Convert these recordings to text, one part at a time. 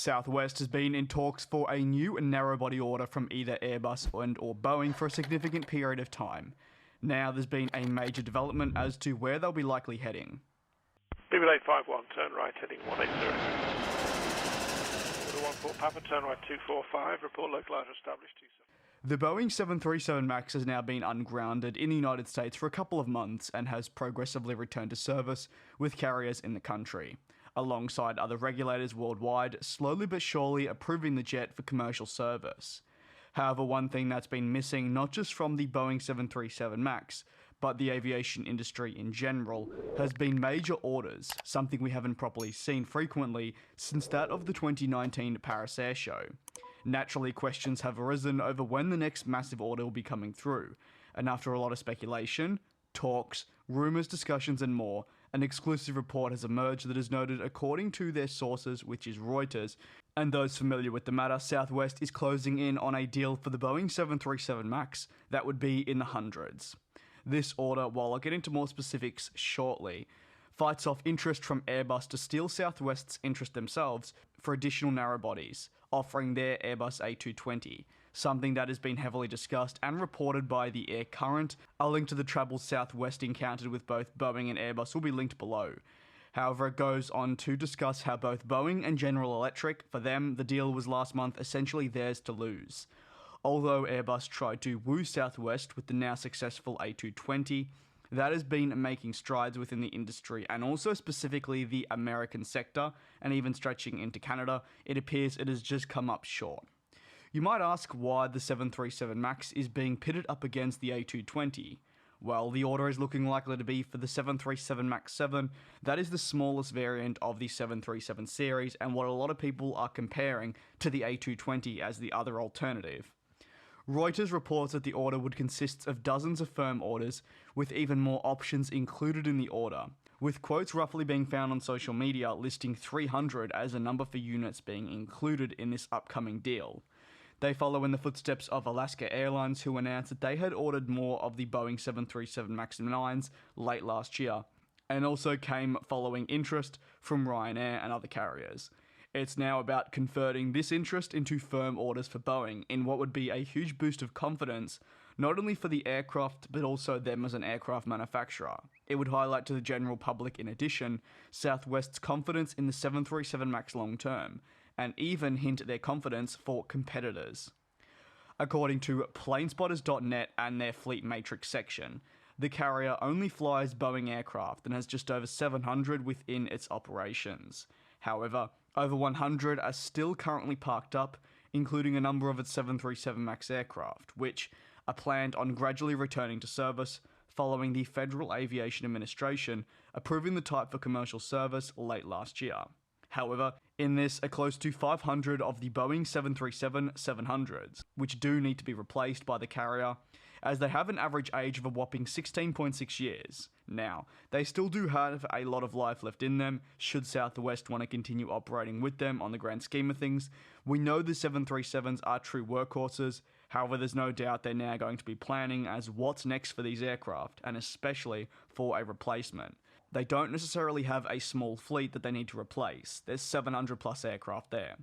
Southwest has been in talks for a new narrow-body order from either Airbus and/or Boeing for a significant period of time. Now there's been a major development as to where they'll be likely heading. BB 851, turn right heading 180. Order 14 Papa, turn right 245, report localizer established 27. The Boeing 737 MAX has now been ungrounded in the United States for a couple of months and has progressively returned to service with carriers in the country, alongside other regulators worldwide, slowly but surely approving the jet for commercial service. However, one thing that's been missing not just from the Boeing 737 MAX, but the aviation industry in general, has been major orders, something we haven't properly seen frequently since that of the 2019 Paris Air Show. Naturally, questions have arisen over when the next massive order will be coming through, and after a lot of speculation, talks, rumours, discussions and more, an exclusive report has emerged that is noted according to their sources, which is Reuters, and those familiar with the matter, Southwest is closing in on a deal for the Boeing 737 MAX that would be in the hundreds. This order, while I'll get into more specifics shortly, fights off interest from Airbus to steal Southwest's interest themselves for additional narrow bodies, offering their Airbus A220, something that has been heavily discussed and reported by the Air Current. A link to the troubles Southwest encountered with both Boeing and Airbus will be linked below. However, it goes on to discuss how both Boeing and General Electric, for them, the deal was last month essentially theirs to lose. Although Airbus tried to woo Southwest with the now successful A220, that has been making strides within the industry and also specifically the American sector, and even stretching into Canada, it appears it has just come up short. You might ask why the 737 MAX is being pitted up against the A220. Well, the order is looking likely to be for the 737 MAX 7, that is the smallest variant of the 737 series and what a lot of people are comparing to the A220 as the other alternative. Reuters reports that the order would consist of dozens of firm orders, with even more options included in the order, with quotes roughly being found on social media listing 300 as a number for units being included in this upcoming deal. They follow in the footsteps of Alaska Airlines, who announced that they had ordered more of the Boeing 737 MAX 9s late last year, and also came following interest from Ryanair and other carriers. It's now about converting this interest into firm orders for Boeing in what would be a huge boost of confidence, not only for the aircraft but also them as an aircraft manufacturer. It would highlight to the general public, in addition, Southwest's confidence in the 737 MAX long term, and even hint at their confidence for competitors. According to planespotters.net and their fleet matrix section, the carrier only flies Boeing aircraft and has just over 700 within its operations. However, over 100 are still currently parked up, including a number of its 737 MAX aircraft, which are planned on gradually returning to service following the Federal Aviation Administration approving the type for commercial service late last year. However, in this are close to 500 of the Boeing 737-700s, which do need to be replaced by the carrier, as they have an average age of a whopping 16.6 years. Now, they still do have a lot of life left in them, should Southwest want to continue operating with them on the grand scheme of things. We know the 737s are true workhorses, however there's no doubt they're now going to be planning as what's next for these aircraft, and especially for a replacement. They don't necessarily have a small fleet that they need to replace. There's 700 plus aircraft there.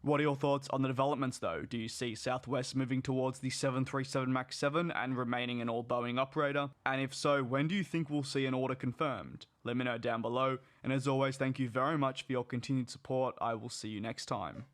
What are your thoughts on the developments though? Do you see Southwest moving towards the 737 MAX 7 and remaining an all-Boeing operator? And if so, when do you think we'll see an order confirmed? Let me know down below, and as always, thank you very much for your continued support. I will see you next time.